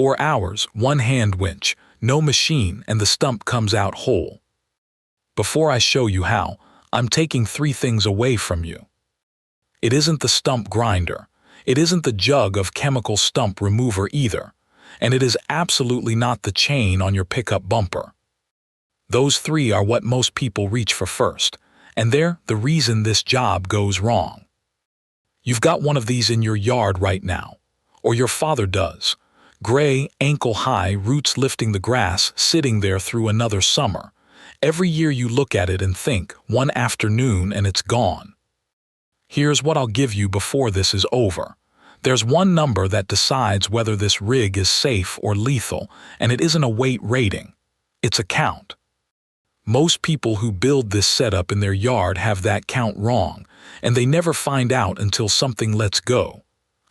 4 hours, one-hand winch, no machine, and the stump comes out whole. Before I show you how, I'm taking 3 things away from you. It isn't the stump grinder. It isn't the jug of chemical stump remover either. And it is absolutely not the chain on your pickup bumper. Those 3 are what most people reach for first, and they're the reason this job goes wrong. You've got one of these in your yard right now, or your father does. Gray, ankle-high roots lifting the grass, sitting there through another summer. Every year you look at it and think, one afternoon and it's gone. Here's what I'll give you before this is over. There's one number that decides whether this rig is safe or lethal, and it isn't a weight rating. It's a count. Most people who build this setup in their yard have that count wrong, and they never find out until something lets go.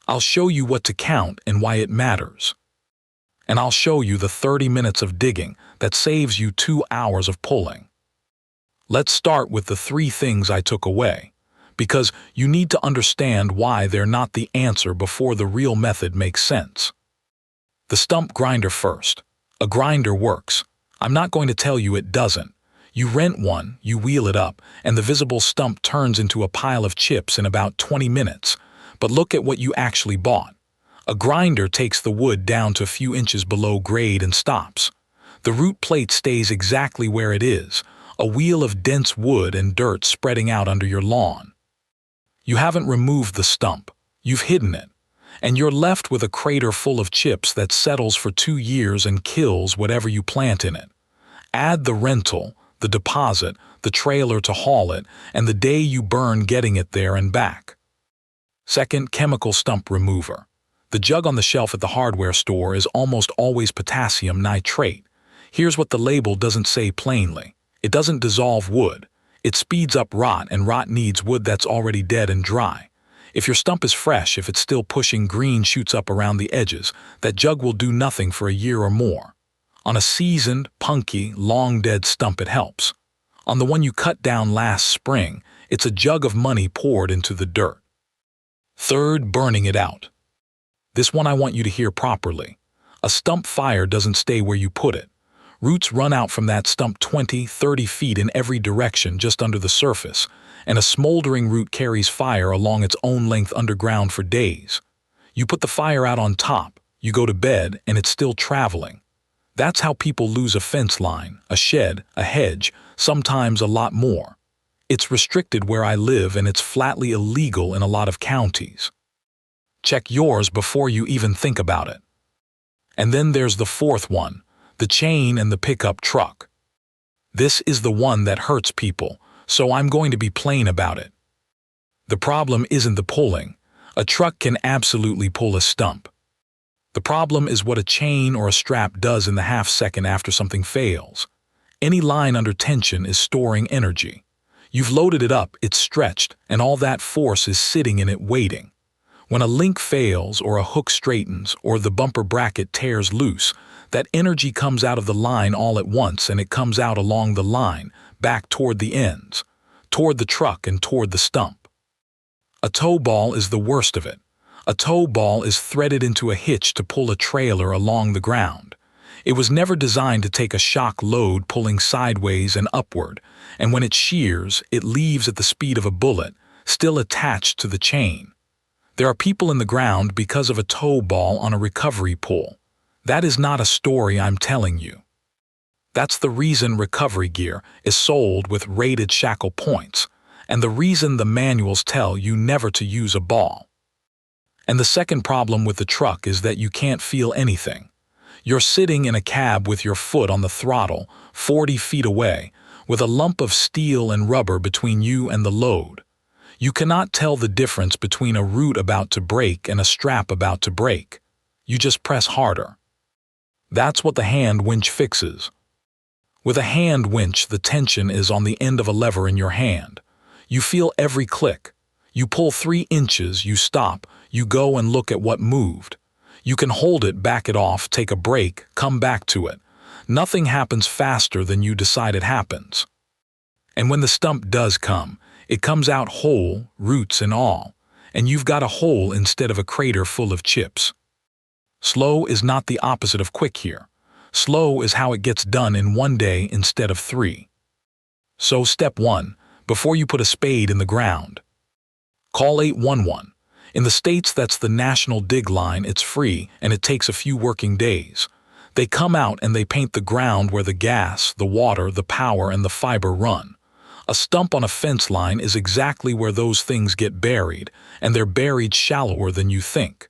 I'll show you what to count and why it matters. And I'll show you the 30 minutes of digging that saves you 2 hours of pulling. Let's start with the 3 things I took away, because you need to understand why they're not the answer before the real method makes sense. The stump grinder first. A grinder works. I'm not going to tell you it doesn't. You rent one, you wheel it up, and the visible stump turns into a pile of chips in about 20 minutes. But look at what you actually bought. A grinder takes the wood down to a few inches below grade and stops. The root plate stays exactly where it is, a wheel of dense wood and dirt spreading out under your lawn. You haven't removed the stump. You've hidden it. And you're left with a crater full of chips that settles for 2 years and kills whatever you plant in it. Add the rental, the deposit, the trailer to haul it, and the day you burn getting it there and back. Second, chemical stump remover. The jug on the shelf at the hardware store is almost always potassium nitrate. Here's what the label doesn't say plainly. It doesn't dissolve wood. It speeds up rot, and rot needs wood that's already dead and dry. If your stump is fresh, if it's still pushing green shoots up around the edges, that jug will do nothing for a year or more. On a seasoned, punky, long-dead stump it helps. On the one you cut down last spring, it's a jug of money poured into the dirt. Third, burning it out. This one I want you to hear properly. A stump fire doesn't stay where you put it. Roots run out from that stump 20, 30 feet in every direction just under the surface, and a smoldering root carries fire along its own length underground for days. You put the fire out on top, you go to bed, and it's still traveling. That's how people lose a fence line, a shed, a hedge, sometimes a lot more. It's restricted where I live, and it's flatly illegal in a lot of counties. Check yours before you even think about it. And then there's the fourth one, the chain and the pickup truck. This is the one that hurts people, so I'm going to be plain about it. The problem isn't the pulling. A truck can absolutely pull a stump. The problem is what a chain or a strap does in the half second after something fails. Any line under tension is storing energy. You've loaded it up, it's stretched, and all that force is sitting in it waiting. When a link fails, or a hook straightens, or the bumper bracket tears loose, that energy comes out of the line all at once, and it comes out along the line, back toward the ends, toward the truck and toward the stump. A tow ball is the worst of it. A tow ball is threaded into a hitch to pull a trailer along the ground. It was never designed to take a shock load pulling sideways and upward, and when it shears, it leaves at the speed of a bullet, still attached to the chain. There are people in the ground because of a tow ball on a recovery pull. That is not a story I'm telling you. That's the reason recovery gear is sold with rated shackle points, and the reason the manuals tell you never to use a ball. And the second problem with the truck is that you can't feel anything. You're sitting in a cab with your foot on the throttle, 40 feet away, with a lump of steel and rubber between you and the load. You cannot tell the difference between a root about to break and a strap about to break. You just press harder. That's what the hand winch fixes. With a hand winch, the tension is on the end of a lever in your hand. You feel every click. You pull 3 inches, you stop, you go and look at what moved. You can hold it, back it off, take a break, come back to it. Nothing happens faster than you decide it happens. And when the stump does come, it comes out whole, roots and all, and you've got a hole instead of a crater full of chips. Slow is not the opposite of quick here. Slow is how it gets done in 1 day instead of 3. So step 1, before you put a spade in the ground, call 811. In the States, that's the national dig line. It's free and it takes a few working days. They come out and they paint the ground where the gas, the water, the power, and the fiber run. A stump on a fence line is exactly where those things get buried, and they're buried shallower than you think.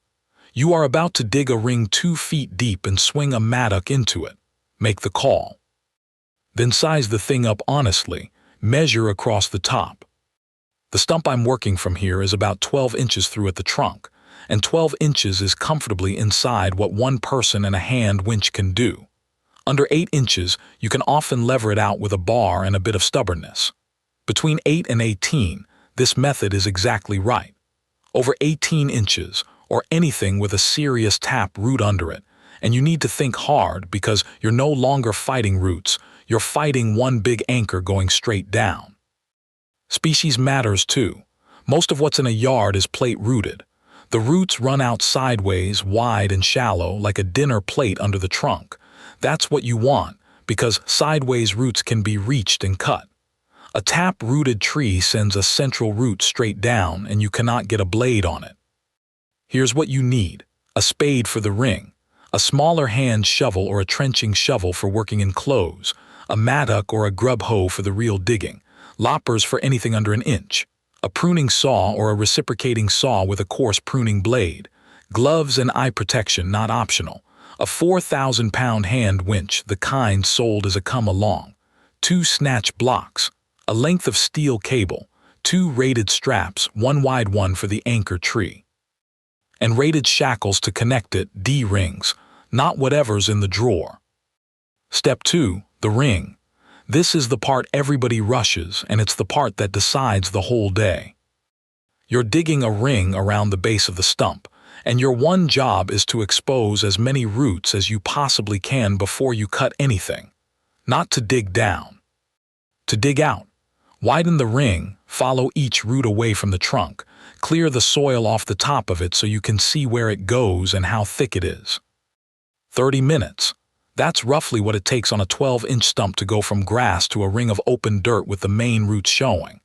You are about to dig a ring 2 feet deep and swing a mattock into it. Make the call. Then size the thing up honestly. Measure across the top. The stump I'm working from here is about 12 inches through at the trunk, and 12 inches is comfortably inside what one person and a hand winch can do. Under 8 inches, you can often lever it out with a bar and a bit of stubbornness. Between 8 and 18, this method is exactly right. Over 18 inches, or anything with a serious tap root under it, and you need to think hard because you're no longer fighting roots, you're fighting one big anchor going straight down. Species matters too. Most of what's in a yard is plate-rooted. The roots run out sideways, wide and shallow, like a dinner plate under the trunk. That's what you want, because sideways roots can be reached and cut. A tap-rooted tree sends a central root straight down, and you cannot get a blade on it. Here's what you need: a spade for the ring, a smaller hand shovel or a trenching shovel for working in close, a mattock or a grub hoe for the real digging, loppers for anything under 1 inch, a pruning saw or a reciprocating saw with a coarse pruning blade, gloves and eye protection not optional, a 4,000-pound hand winch, the kind sold as a come-along, 2 snatch blocks, a length of steel cable, 2 rated straps, 1 wide one for the anchor tree, and rated shackles to connect it, D-rings, not whatever's in the drawer. Step 2, the ring. This is the part everybody rushes, and it's the part that decides the whole day. You're digging a ring around the base of the stump, and your one job is to expose as many roots as you possibly can before you cut anything. Not to dig down. To dig out. Widen the ring, follow each root away from the trunk, clear the soil off the top of it so you can see where it goes and how thick it is. 30 minutes. That's roughly what it takes on a 12-inch stump to go from grass to a ring of open dirt with the main roots showing.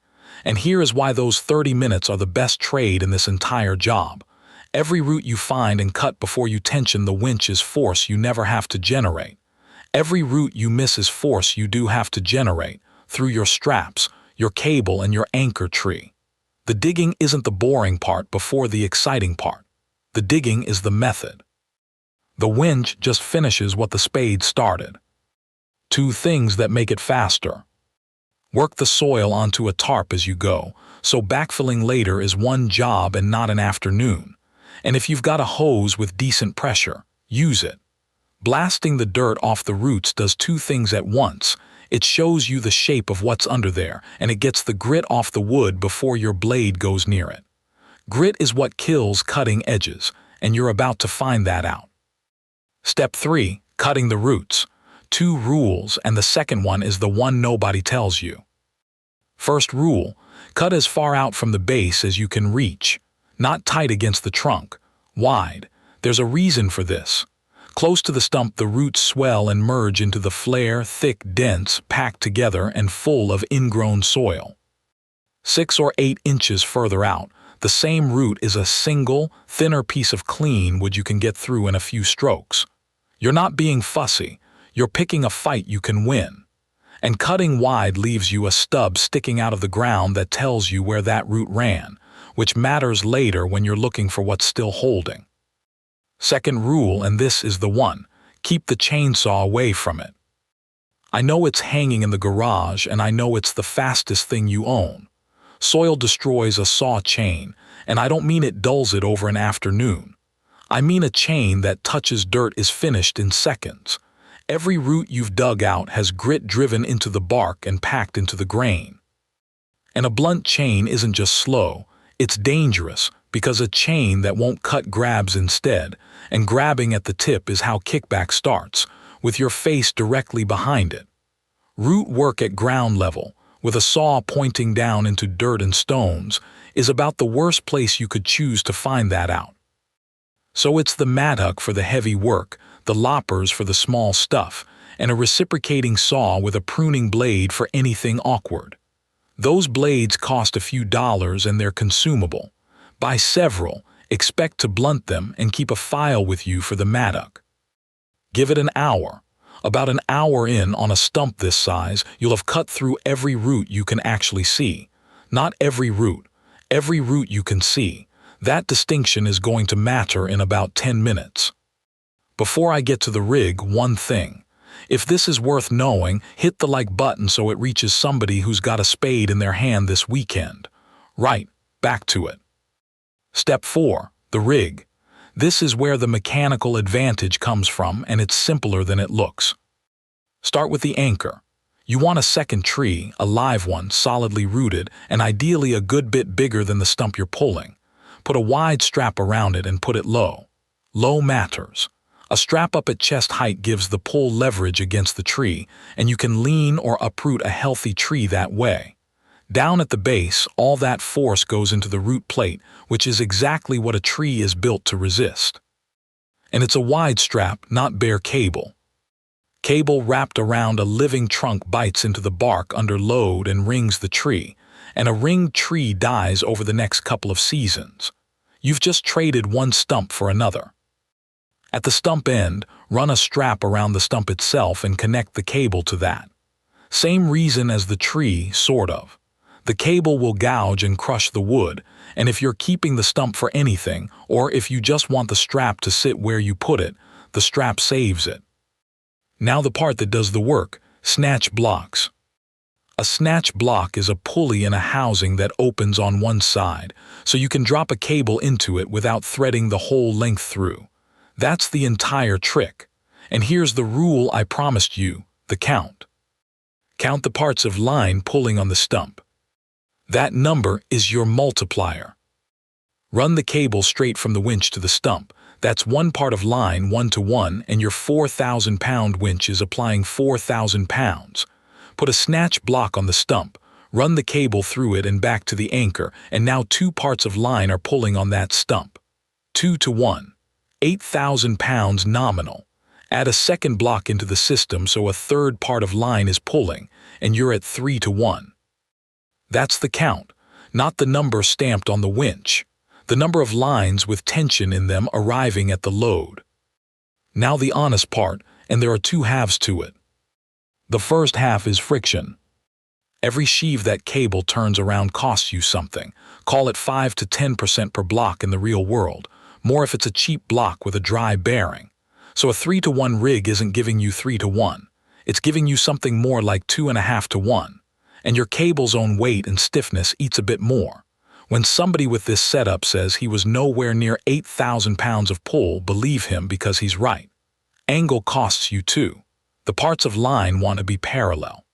And here is why those 30 minutes are the best trade in this entire job. Every root you find and cut before you tension the winch is force you never have to generate. Every root you miss is force you do have to generate, through your straps, your cable, and your anchor tree. The digging isn't the boring part before the exciting part. The digging is the method. The winch just finishes what the spade started. 2 things that make it faster. Work the soil onto a tarp as you go, so backfilling later is one job and not an afternoon. And if you've got a hose with decent pressure, use it. Blasting the dirt off the roots does 2 things at once. It shows you the shape of what's under there, and it gets the grit off the wood before your blade goes near it. Grit is what kills cutting edges, and you're about to find that out. Step 3, cutting the roots. 2 rules, and the second one is the one nobody tells you. First rule, cut as far out from the base as you can reach. Not tight against the trunk, wide. There's a reason for this. Close to the stump, the roots swell and merge into the flare, thick, dense, packed together and full of ingrown soil. 6 or 8 inches further out, the same root is a single, thinner piece of clean wood you can get through in a few strokes. You're not being fussy, you're picking a fight you can win. And cutting wide leaves you a stub sticking out of the ground that tells you where that root ran, which matters later when you're looking for what's still holding. Second rule, and this is the one, keep the chainsaw away from it. I know it's hanging in the garage, and I know it's the fastest thing you own. Soil destroys a saw chain, and I don't mean it dulls it over an afternoon. I mean a chain that touches dirt is finished in seconds. Every root you've dug out has grit driven into the bark and packed into the grain. And a blunt chain isn't just slow, it's dangerous, because a chain that won't cut grabs instead, and grabbing at the tip is how kickback starts, with your face directly behind it. Root work at ground level, with a saw pointing down into dirt and stones, is about the worst place you could choose to find that out. So it's the mattock for the heavy work, the loppers for the small stuff, and a reciprocating saw with a pruning blade for anything awkward. Those blades cost a few dollars and they're consumable. Buy several, expect to blunt them, and keep a file with you for the mattock. Give it an hour. About an hour in on a stump this size, you'll have cut through every root you can actually see. Not every root you can see. That distinction is going to matter in about 10 minutes. Before I get to the rig, one thing. If this is worth knowing, hit the like button so it reaches somebody who's got a spade in their hand this weekend. Right, back to it. Step 4. The rig. This is where the mechanical advantage comes from, and it's simpler than it looks. Start with the anchor. You want a second tree, a live one, solidly rooted, and ideally a good bit bigger than the stump you're pulling. Put a wide strap around it and put it low. Low matters. A strap up at chest height gives the pull leverage against the tree, and you can lean or uproot a healthy tree that way. Down at the base, all that force goes into the root plate, which is exactly what a tree is built to resist. And it's a wide strap, not bare cable. Cable wrapped around a living trunk bites into the bark under load and rings the tree, and a ringed tree dies over the next couple of seasons. You've just traded one stump for another. At the stump end, run a strap around the stump itself and connect the cable to that. Same reason as the tree, sort of. The cable will gouge and crush the wood, and if you're keeping the stump for anything, or if you just want the strap to sit where you put it, the strap saves it. Now the part that does the work, snatch blocks. A snatch block is a pulley in a housing that opens on one side, so you can drop a cable into it without threading the whole length through. That's the entire trick. And here's the rule I promised you, the count. Count the parts of line pulling on the stump. That number is your multiplier. Run the cable straight from the winch to the stump. That's one part of line 1 to 1, and your 4,000-pound winch is applying 4,000 pounds. Put a snatch block on the stump, run the cable through it and back to the anchor, and now 2 parts of line are pulling on that stump. 2 to 1. 8,000 pounds nominal. Add a second block into the system so a third part of line is pulling, and you're at 3 to 1. That's the count, not the number stamped on the winch. The number of lines with tension in them arriving at the load. Now the honest part, and there are 2 halves to it. The first half is friction. Every sheave that cable turns around costs you something. Call it 5 to 10% per block in the real world, more if it's a cheap block with a dry bearing. So a 3 to 1 rig isn't giving you 3 to 1. It's giving you something more like 2.5 to 1. And your cable's own weight and stiffness eats a bit more. When somebody with this setup says he was nowhere near 8,000 pounds of pull, believe him because he's right. Angle costs you too. The parts of line want to be parallel.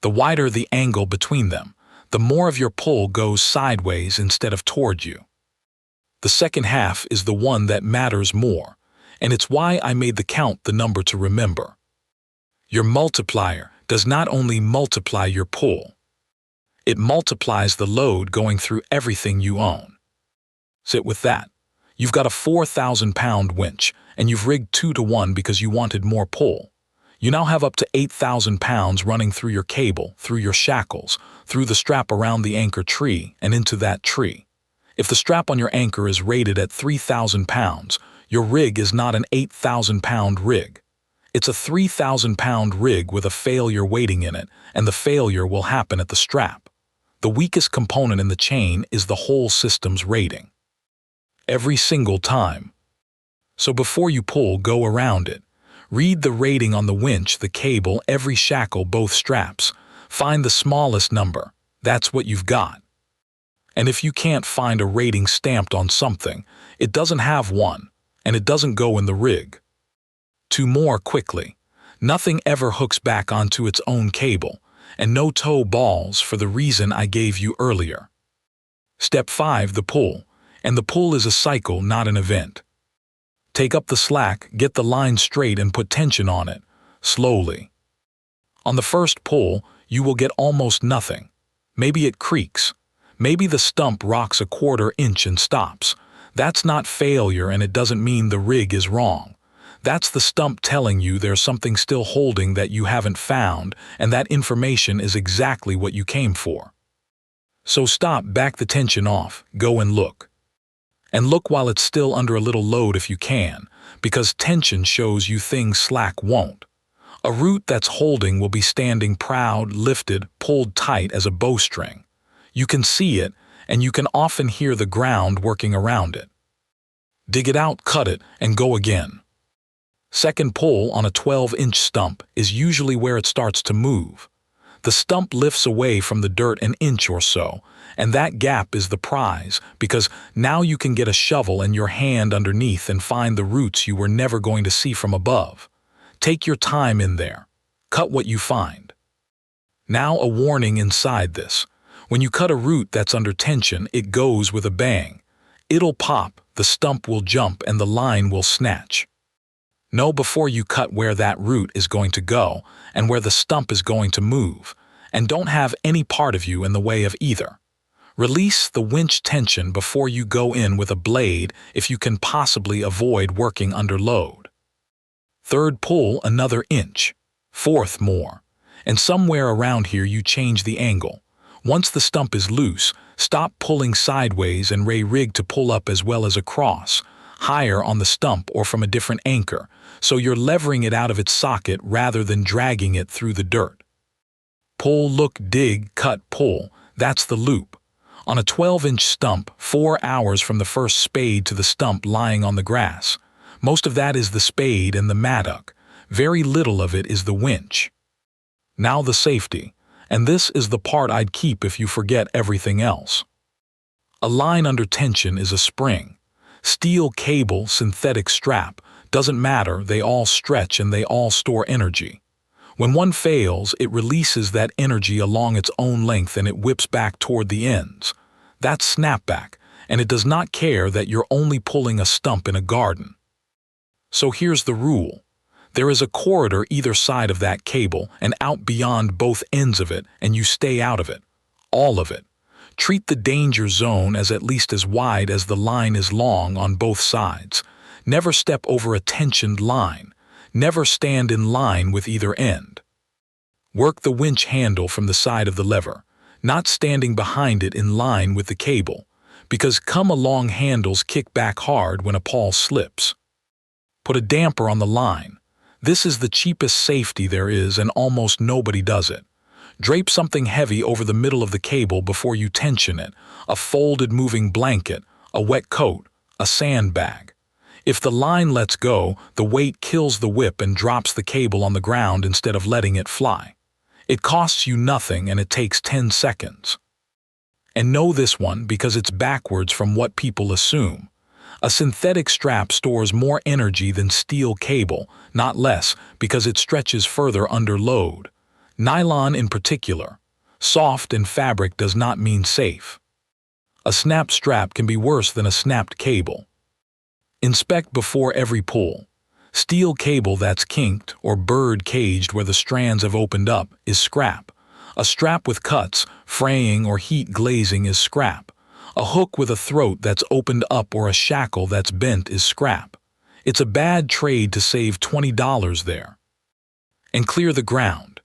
The wider the angle between them, the more of your pull goes sideways instead of toward you. The second half is the one that matters more, and it's why I made the count the number to remember. Your multiplier does not only multiply your pull, it multiplies the load going through everything you own. Sit with that. You've got a 4,000-pound winch, and you've rigged 2 to 1 because you wanted more pull. You now have up to 8,000 pounds running through your cable, through your shackles, through the strap around the anchor tree, and into that tree. If the strap on your anchor is rated at 3,000 pounds, your rig is not an 8,000-pound rig. It's a 3,000-pound rig with a failure waiting in it, and the failure will happen at the strap. The weakest component in the chain is the whole system's rating. Every single time. So before you pull, go around it. Read the rating on the winch, the cable, every shackle, both straps. Find the smallest number. That's what you've got. And if you can't find a rating stamped on something, it doesn't have one, and it doesn't go in the rig. 2 more quickly. Nothing ever hooks back onto its own cable, and no toe balls for the reason I gave you earlier. Step 5, the pull. And the pull is a cycle, not an event. Take up the slack, get the line straight and put tension on it, slowly. On the first pull, you will get almost nothing. Maybe it creaks. Maybe the stump rocks a 1/4 inch and stops. That's not failure, and it doesn't mean the rig is wrong. That's the stump telling you there's something still holding that you haven't found, and that information is exactly what you came for. So stop, back the tension off, go and look. And look while it's still under a little load if you can, because tension shows you things slack won't. A root that's holding will be standing proud, lifted, pulled tight as a bowstring. You can see it, and you can often hear the ground working around it. Dig it out, cut it, and go again. Second pull on a 12-inch stump is usually where it starts to move. The stump lifts away from the dirt an inch or so, and that gap is the prize, because now you can get a shovel and your hand underneath and find the roots you were never going to see from above. Take your time in there. Cut what you find. Now a warning inside this. When you cut a root that's under tension, it goes with a bang. It'll pop, the stump will jump, and the line will snatch. Know before you cut where that root is going to go and where the stump is going to move, and don't have any part of you in the way of either. Release the winch tension before you go in with a blade if you can possibly avoid working under load. Third pull another inch. Fourth more. And somewhere around here you change the angle. Once the stump is loose, stop pulling sideways and rig to pull up as well as across, higher on the stump or from a different anchor, so you're levering it out of its socket rather than dragging it through the dirt. Pull, look, dig, cut, pull. That's the loop. On a 12-inch stump, 4 hours from the first spade to the stump lying on the grass. Most of that is the spade and the mattock. Very little of it is the winch. Now the safety, and this is the part I'd keep if you forget everything else. A line under tension is a spring. Steel cable, synthetic strap, doesn't matter, they all stretch and they all store energy. When one fails, it releases that energy along its own length and it whips back toward the ends. That's snapback, and it does not care that you're only pulling a stump in a garden. So here's the rule. There is a corridor either side of that cable and out beyond both ends of it, and you stay out of it. All of it. Treat the danger zone as at least as wide as the line is long on both sides. Never step over a tensioned line. Never stand in line with either end. Work the winch handle from the side of the lever, not standing behind it in line with the cable, because come-along handles kick back hard when a pawl slips. Put a damper on the line. This is the cheapest safety there is, and almost nobody does it. Drape something heavy over the middle of the cable before you tension it, a folded moving blanket, a wet coat, a sandbag. If the line lets go, the weight kills the whip and drops the cable on the ground instead of letting it fly. It costs you nothing and it takes 10 seconds. And know this one because it's backwards from what people assume. A synthetic strap stores more energy than steel cable, not less, because it stretches further under load. Nylon in particular. Soft in fabric does not mean safe. A snapped strap can be worse than a snapped cable. Inspect before every pull. Steel cable that's kinked or bird-caged where the strands have opened up is scrap. A strap with cuts, fraying, or heat glazing is scrap. A hook with a throat that's opened up or a shackle that's bent is scrap. It's a bad trade to save $20 there. And clear the ground.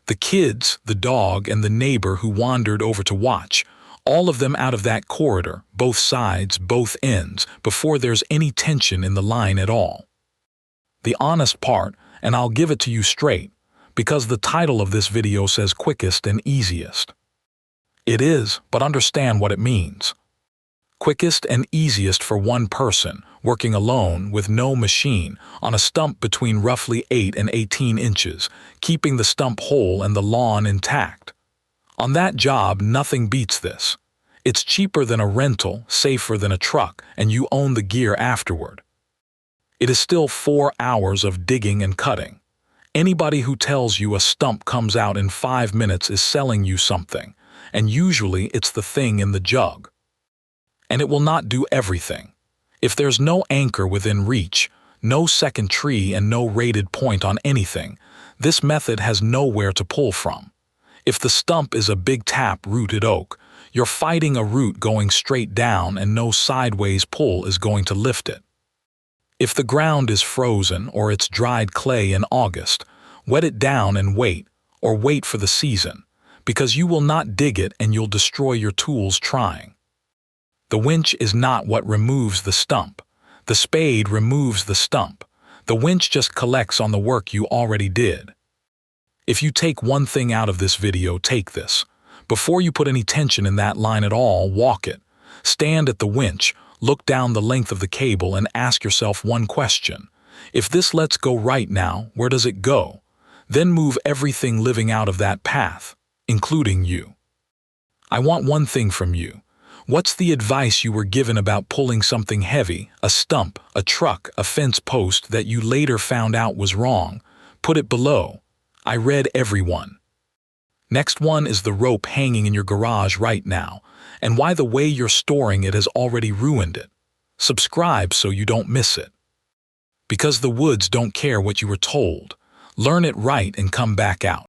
The kids, the dog, and the neighbor who wandered over to watch, all of them out of that corridor, both sides, both ends, before there's any tension in the line at all. The honest part, and I'll give it to you straight, because the title of this video says quickest and easiest. It is, but understand what it means. Quickest and easiest for one person, working alone with no machine, on a stump between roughly 8 and 18 inches, keeping the stump whole and the lawn intact. On that job, nothing beats this. It's cheaper than a rental, safer than a truck, and you own the gear afterward. It is still 4 hours of digging and cutting. Anybody who tells you a stump comes out in 5 minutes is selling you something, and usually it's the thing in the jug. And it will not do everything. If there's no anchor within reach, no second tree, and no rated point on anything, this method has nowhere to pull from. If the stump is a big tap-rooted oak, You're fighting a root going straight down and no sideways pull is going to lift it. If the ground is frozen or it's dried clay in August, wet it down and wait, or wait for the season, because you will not dig it and you'll destroy your tools trying. The winch is not what removes the stump. The spade removes the stump. The winch just collects on the work you already did. If you take one thing out of this video, take this. Before you put any tension in that line at all, walk it. Stand at the winch, look down the length of the cable and ask yourself one question. If this lets go right now, where does it go? Then move everything living out of that path, including you. I want one thing from you. What's the advice you were given about pulling something heavy, a stump, a truck, a fence post that you later found out was wrong? Put it below. I read every one. Next one is the rope hanging in your garage right now, and why the way you're storing it has already ruined it. Subscribe so you don't miss it. Because the woods don't care what you were told. Learn it right and come back out.